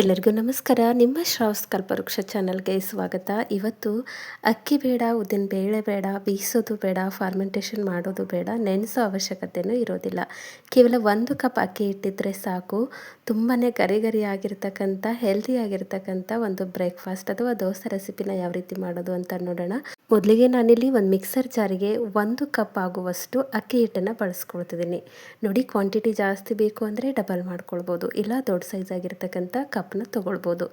ಎಲ್ಲರಿಗೂ ನಮಸ್ಕಾರ. ನಿಮ್ಮ ಶ್ರಾವ್ಸ್ ಕಲ್ಪವೃಕ್ಷ ಚಾನಲ್ಗೆ ಸ್ವಾಗತ. ಇವತ್ತು ಅಕ್ಕಿ ಬೇಡ, ಉದ್ದಿನ ಬೇಳೆ ಬೇಡ, ಬೀಸೋದು ಬೇಡ, ಫಾರ್ಮೆಂಟೇಷನ್ ಮಾಡೋದು ಬೇಡ, ನೆನೆಸೋ ಅವಶ್ಯಕತೆಯೂ ಇರೋದಿಲ್ಲ. ಕೇವಲ 1 ಕಪ್ ಅಕ್ಕಿ ಇಟ್ಟಿದ್ರೆ ಸಾಕು. ತುಂಬಾ ಗರಿ ಗರಿ ಆಗಿರ್ತಕ್ಕಂಥ ಹೆಲ್ದಿ ಆಗಿರ್ತಕ್ಕಂಥ ಒಂದು ಬ್ರೇಕ್ಫಾಸ್ಟ್ ಅಥವಾ ದೋಸೆ ರೆಸಿಪಿನ ಯಾವ ರೀತಿ ಮಾಡೋದು ಅಂತ ನೋಡೋಣ. ಮೊದಲಿಗೆ ನಾನಿಲ್ಲಿ ಒಂದು ಮಿಕ್ಸರ್ ಜಾರಿಗೆ 1 ಕಪ್ ಆಗುವಷ್ಟು ಅಕ್ಕಿ ಹಿಟ್ಟನ್ನು ಬಳಸ್ಕೊಳ್ತಿದ್ದೀನಿ. ನೋಡಿ, ಕ್ವಾಂಟಿಟಿ ಜಾಸ್ತಿ ಬೇಕು ಅಂದರೆ ಡಬಲ್ ಮಾಡ್ಕೊಳ್ಬೋದು, ಇಲ್ಲ ದೊಡ್ಡ ಸೈಜ್ ಆಗಿರ್ತಕ್ಕಂಥ ಕಪ್ನ ತೊಗೊಳ್ಬೋದು.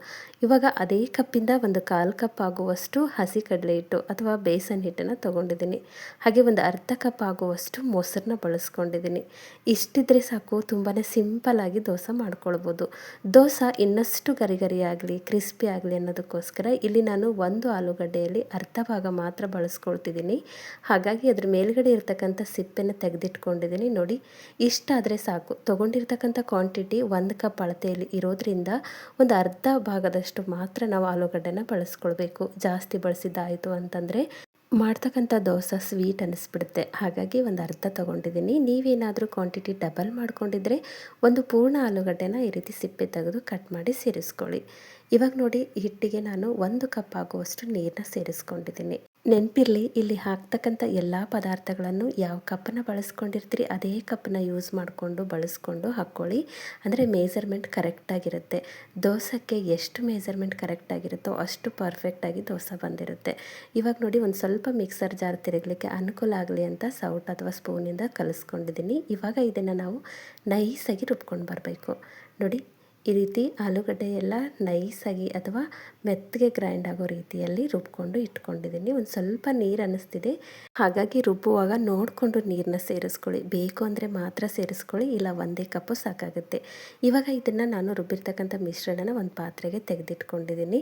ಇವಾಗ ಅದೇ ಕಪ್ಪಿಂದ ಒಂದು 1/4 ಕಪ್ ಆಗುವಷ್ಟು ಹಸಿ ಕಡಲೆ ಹಿಟ್ಟು ಅಥವಾ ಬೇಸನ್ ಹಿಟ್ಟನ್ನು ತೊಗೊಂಡಿದ್ದೀನಿ. ಹಾಗೆ ಒಂದು ಅರ್ಧ ಕಪ್ ಆಗುವಷ್ಟು ಮೊಸರನ್ನ ಬಳಸ್ಕೊಂಡಿದ್ದೀನಿ. ಇಷ್ಟಿದ್ರೆ ಸಾಕು, ತುಂಬಾ ಸಿಂಪಲ್ಲಾಗಿ ದೋಸೆ ಮಾಡ್ಕೊಳ್ಬೋದು. ದೋಸೆ ಇನ್ನಷ್ಟು ಗರಿ ಗರಿ ಆಗಲಿ, ಕ್ರಿಸ್ಪಿ ಆಗಲಿ ಅನ್ನೋದಕ್ಕೋಸ್ಕರ ಇಲ್ಲಿ ನಾನು ಒಂದು ಆಲೂಗಡ್ಡೆಯಲ್ಲಿ ಅರ್ಧ ಭಾಗ ಮಾತ್ರ ಬಳಸ್ಕೊಳ್ತಿದ್ದೀನಿ. ಹಾಗಾಗಿ ಅದ್ರ ಮೇಲ್ಗಡೆ ಇರ್ತಕ್ಕಂಥ ಸಿಪ್ಪೆನ ತೆಗೆದಿಟ್ಕೊಂಡಿದ್ದೀನಿ. ನೋಡಿ, ಇಷ್ಟಾದರೆ ಸಾಕು. ತೊಗೊಂಡಿರ್ತಕ್ಕಂಥ ಕ್ವಾಂಟಿಟಿ 1 ಕಪ್ ಅಳತೆಯಲ್ಲಿ ಇರೋದ್ರಿಂದ ಒಂದು ಅರ್ಧ ಭಾಗದಷ್ಟು ಮಾತ್ರ ನಾವು ಆಲೂಗಡ್ಡೆನ ಬಳಸ್ಕೊಳ್ಬೇಕು. ಜಾಸ್ತಿ ಬಳಸಿದ್ದಾಯಿತು ಅಂತಂದರೆ ಮಾಡ್ತಕ್ಕಂಥ ದೋಸೆ ಸ್ವೀಟ್ ಅನ್ನಿಸ್ಬಿಡುತ್ತೆ. ಹಾಗಾಗಿ ಒಂದು ಅರ್ಧ ತೊಗೊಂಡಿದ್ದೀನಿ. ನೀವೇನಾದರೂ ಕ್ವಾಂಟಿಟಿ ಡಬಲ್ ಮಾಡ್ಕೊಂಡಿದ್ರೆ ಒಂದು ಪೂರ್ಣ ಆಲೂಗಡ್ಡೆನ ಈ ರೀತಿ ಸಿಪ್ಪೆ ತೆಗೆದು ಕಟ್ ಮಾಡಿ ಸೇರಿಸ್ಕೊಳ್ಳಿ. ಇವಾಗ ನೋಡಿ, ಹಿಟ್ಟಿಗೆ ನಾನು 1 ಕಪ್ ಆಗುವಷ್ಟು ನೀರನ್ನ ಸೇರಿಸ್ಕೊಂಡಿದ್ದೀನಿ. ನೆನಪಿರಲಿ, ಇಲ್ಲಿ ಹಾಕ್ತಕ್ಕಂಥ ಎಲ್ಲ ಪದಾರ್ಥಗಳನ್ನು ಯಾವ ಕಪ್ಪನ್ನು ಬಳಸ್ಕೊಂಡಿರ್ತೀರಿ ಅದೇ ಕಪ್ಪನ್ನ ಯೂಸ್ ಮಾಡಿಕೊಂಡು ಬಳಸ್ಕೊಂಡು ಹಾಕ್ಕೊಳ್ಳಿ. ಅಂದರೆ ಮೇಜರ್ಮೆಂಟ್ ಕರೆಕ್ಟಾಗಿರುತ್ತೆ. ದೋಸೆಗೆ ಎಷ್ಟು ಮೇಜರ್ಮೆಂಟ್ ಕರೆಕ್ಟಾಗಿರುತ್ತೋ ಅಷ್ಟು ಪರ್ಫೆಕ್ಟಾಗಿ ದೋಸೆ ಬಂದಿರುತ್ತೆ. ಇವಾಗ ನೋಡಿ, ಒಂದು ಸ್ವಲ್ಪ ಮಿಕ್ಸರ್ ಜಾರ್ ತಿರುಗಲಿಕ್ಕೆ ಅನುಕೂಲ ಆಗಲಿ ಅಂತ ಸೌಟ್ ಅಥವಾ ಸ್ಪೂನಿಂದ ಕಲಿಸ್ಕೊಂಡಿದ್ದೀನಿ. ಇವಾಗ ಇದನ್ನು ನಾವು ನೈಸಾಗಿ ರುಬ್ಕೊಂಡು ಬರಬೇಕು. ನೋಡಿ, ಈ ರೀತಿ ಆಲೂಗಡ್ಡೆ ಎಲ್ಲ ನೈಸಾಗಿ ಅಥವಾ ಮೆತ್ತಗೆ ಗ್ರೈಂಡ್ ಆಗೋ ರೀತಿಯಲ್ಲಿ ರುಬ್ಕೊಂಡು ಇಟ್ಕೊಂಡಿದ್ದೀನಿ. ಒಂದು ಸ್ವಲ್ಪ ನೀರು ಅನ್ನಿಸ್ತಿದೆ, ಹಾಗಾಗಿ ರುಬ್ಬುವಾಗ ನೋಡಿಕೊಂಡು ನೀರನ್ನ ಸೇರಿಸ್ಕೊಳ್ಳಿ. ಬೇಕು ಅಂದರೆ ಮಾತ್ರ ಸೇರಿಸ್ಕೊಳ್ಳಿ, ಇಲ್ಲ 1 ಕಪ್ಪು ಸಾಕಾಗುತ್ತೆ. ಇವಾಗ ಇದನ್ನು ನಾನು ರುಬ್ಬಿರ್ತಕ್ಕಂಥ ಮಿಶ್ರಣನ ಒಂದು ಪಾತ್ರೆಗೆ ತೆಗೆದಿಟ್ಕೊಂಡಿದ್ದೀನಿ.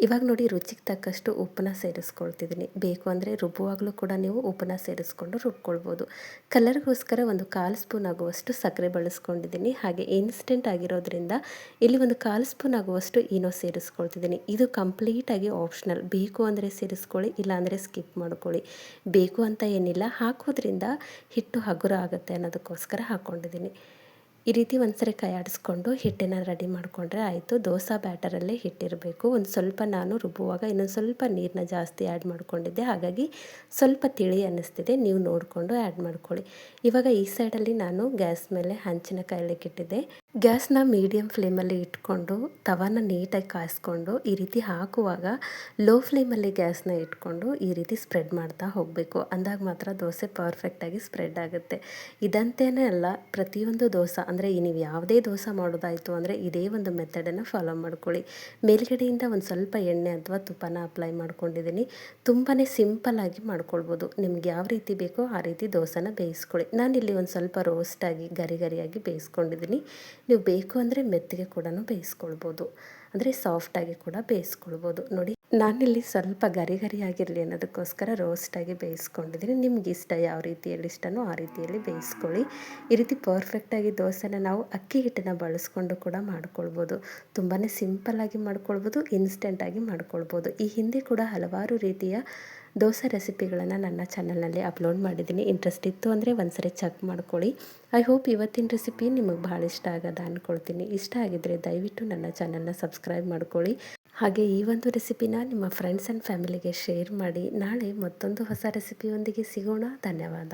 ಇವಾಗ ನೋಡಿ, ರುಚಿಗೆ ತಕ್ಕಷ್ಟು ಉಪ್ಪನ್ನ ಸೇರಿಸ್ಕೊಳ್ತಿದ್ದೀನಿ. ಬೇಕು ಅಂದರೆ ರುಬ್ಬುವಾಗಲೂ ಕೂಡ ನೀವು ಉಪ್ಪನ್ನ ಸೇರಿಸ್ಕೊಂಡು ರುಬ್ಕೊಳ್ಬೋದು. ಕಲರ್ಗೋಸ್ಕರ ಒಂದು 1/4 ಸ್ಪೂನ್ ಆಗುವಷ್ಟು ಸಕ್ಕರೆ ಬಳಸ್ಕೊಂಡಿದ್ದೀನಿ. ಹಾಗೆ ಇನ್ಸ್ಟೆಂಟ್ ಆಗಿರೋದ್ರಿಂದ ಇಲ್ಲಿ ಒಂದು 1/4 ಸ್ಪೂನ್ ಆಗುವಷ್ಟು ಈನೋ ಸೇರಿಸ್ಕೊಳ್ತಿದ್ದೀನಿ. ಇದು ಕಂಪ್ಲೀಟಾಗಿ ಆಪ್ಷನಲ್. ಬೇಕು ಅಂದರೆ ಸೇರಿಸ್ಕೊಳ್ಳಿ, ಇಲ್ಲಾಂದರೆ ಸ್ಕಿಪ್ ಮಾಡ್ಕೊಳ್ಳಿ. ಬೇಕು ಅಂತ ಏನಿಲ್ಲ, ಹಾಕೋದ್ರಿಂದ ಹಿಟ್ಟು ಹಗುರ ಆಗುತ್ತೆ ಅನ್ನೋದಕ್ಕೋಸ್ಕರ ಹಾಕ್ಕೊಂಡಿದ್ದೀನಿ. ಈ ರೀತಿ ಒಂದ್ಸರಿ ಕೈ ಆಡಿಸ್ಕೊಂಡು ಹಿಟ್ಟನ್ನು ರೆಡಿ ಮಾಡಿಕೊಂಡ್ರೆ ಆಯಿತು. ದೋಸೆ ಬ್ಯಾಟರಲ್ಲೇ ಹಿಟ್ಟಿರಬೇಕು. ಒಂದು ಸ್ವಲ್ಪ ನಾನು ರುಬ್ಬುವಾಗ ಇನ್ನೊಂದು ಸ್ವಲ್ಪ ನೀರನ್ನ ಜಾಸ್ತಿ ಆ್ಯಡ್ ಮಾಡ್ಕೊಂಡಿದ್ದೆ, ಹಾಗಾಗಿ ಸ್ವಲ್ಪ ತಿಳಿ ಅನ್ನಿಸ್ತಿದೆ. ನೀವು ನೋಡಿಕೊಂಡು ಆ್ಯಡ್ ಮಾಡ್ಕೊಳ್ಳಿ. ಇವಾಗ ಈ ಸೈಡಲ್ಲಿ ನಾನು ಗ್ಯಾಸ್ ಮೇಲೆ ಹಂಚಿನ ಕಾಯ್ಲಿಕ್ಕೆ ಇಟ್ಟಿದ್ದೆ. ಗ್ಯಾಸ್ನ ಮೀಡಿಯಮ್ ಫ್ಲೇಮಲ್ಲಿ ಇಟ್ಕೊಂಡು ತವಾನ ನೀಟಾಗಿ ಕಾಯಿಸ್ಕೊಂಡು ಈ ರೀತಿ ಹಾಕುವಾಗ ಲೋ ಫ್ಲೇಮಲ್ಲಿ ಗ್ಯಾಸ್ನ ಇಟ್ಕೊಂಡು ಈ ರೀತಿ ಸ್ಪ್ರೆಡ್ ಮಾಡ್ತಾ ಹೋಗಬೇಕು. ಅಂದಾಗ ಮಾತ್ರ ದೋಸೆ ಪರ್ಫೆಕ್ಟಾಗಿ ಸ್ಪ್ರೆಡ್ ಆಗುತ್ತೆ. ಇದಂತೇನೇ ಅಲ್ಲ, ಪ್ರತಿಯೊಂದು ದೋಸೆ ಅಂದರೆ ನೀವು ಯಾವುದೇ ದೋಸೆ ಮಾಡೋದಾಯಿತು ಅಂದರೆ ಇದೇ ಒಂದು ಮೆಥಡನ್ನು ಫಾಲೋ ಮಾಡ್ಕೊಳ್ಳಿ. ಮೇಲ್ಗಡೆಯಿಂದ ಒಂದು ಸ್ವಲ್ಪ ಎಣ್ಣೆ ಅಥವಾ ತುಪ್ಪನ ಅಪ್ಲೈ ಮಾಡ್ಕೊಂಡಿದ್ದೀನಿ. ತುಂಬಾ ಸಿಂಪಲ್ಲಾಗಿ ಮಾಡ್ಕೊಳ್ಬೋದು. ನಿಮ್ಗೆ ಯಾವ ರೀತಿ ಬೇಕೋ ಆ ರೀತಿ ದೋಸೆನ ಬೇಯಿಸ್ಕೊಳ್ಳಿ. ನಾನಿಲ್ಲಿ ಒಂದು ಸ್ವಲ್ಪ ರೋಸ್ಟಾಗಿ ಗರಿ ಗರಿಯಾಗಿ ಬೇಯಿಸ್ಕೊಂಡಿದ್ದೀನಿ. ನೀವು ಬೇಕು ಅಂದರೆ ಮೆತ್ತಗೆ ಕೂಡ ಬೇಯಿಸ್ಕೊಳ್ಬೋದು, ಅಂದರೆ ಸಾಫ್ಟಾಗಿ ಕೂಡ ಬೇಯಿಸ್ಕೊಳ್ಬೋದು. ನೋಡಿ, ನಾನಿಲ್ಲಿ ಸ್ವಲ್ಪ ಗರಿ ಗರಿಯಾಗಿರಲಿ ಅನ್ನೋದಕ್ಕೋಸ್ಕರ ರೋಸ್ಟಾಗಿ ಬೇಯಿಸ್ಕೊಂಡಿದ್ದೀನಿ. ನಿಮ್ಗೆ ಇಷ್ಟ ಯಾವ ರೀತಿಯಲ್ಲಿ ಇಷ್ಟನೋ ಆ ರೀತಿಯಲ್ಲಿ ಬೇಯಿಸ್ಕೊಳ್ಳಿ. ಈ ರೀತಿ ಪರ್ಫೆಕ್ಟಾಗಿ ದೋಸೆನ ನಾವು ಅಕ್ಕಿ ಹಿಟ್ಟನ್ನು ಬಳಸ್ಕೊಂಡು ಕೂಡ ಮಾಡ್ಕೊಳ್ಬೋದು. ತುಂಬಾ ಸಿಂಪಲ್ಲಾಗಿ ಮಾಡ್ಕೊಳ್ಬೋದು, ಇನ್ಸ್ಟೆಂಟಾಗಿ ಮಾಡ್ಕೊಳ್ಬೋದು. ಈ ಹಿಂದೆ ಕೂಡ ಹಲವಾರು ರೀತಿಯ ದೋಸೆ ರೆಸಿಪಿಗಳನ್ನು ನನ್ನ ಚಾನಲ್ನಲ್ಲಿ ಅಪ್ಲೋಡ್ ಮಾಡಿದ್ದೀನಿ. ಇಂಟ್ರೆಸ್ಟ್ ಇತ್ತು ಅಂದರೆ ಒಂದ್ಸರಿ ಚೆಕ್ ಮಾಡ್ಕೊಳ್ಳಿ. ಐ ಹೋಪ್ ಇವತ್ತಿನ ರೆಸಿಪಿ ನಿಮಗೆ ಭಾಳ ಇಷ್ಟ ಆಗದ ಅಂದ್ಕೊಳ್ತೀನಿ. ಇಷ್ಟ ಆಗಿದ್ದರೆ ದಯವಿಟ್ಟು ನನ್ನ ಚಾನಲ್ನ ಸಬ್ಸ್ಕ್ರೈಬ್ ಮಾಡ್ಕೊಳ್ಳಿ. ಹಾಗೆ ಈ ಒಂದು ರೆಸಿಪಿನ ನಿಮ್ಮ ಫ್ರೆಂಡ್ಸ್ ಆ್ಯಂಡ್ ಫ್ಯಾಮಿಲಿಗೆ ಶೇರ್ ಮಾಡಿ. ನಾಳೆ ಮತ್ತೊಂದು ಹೊಸ ರೆಸಿಪಿಯೊಂದಿಗೆ ಸಿಗೋಣ. ಧನ್ಯವಾದ.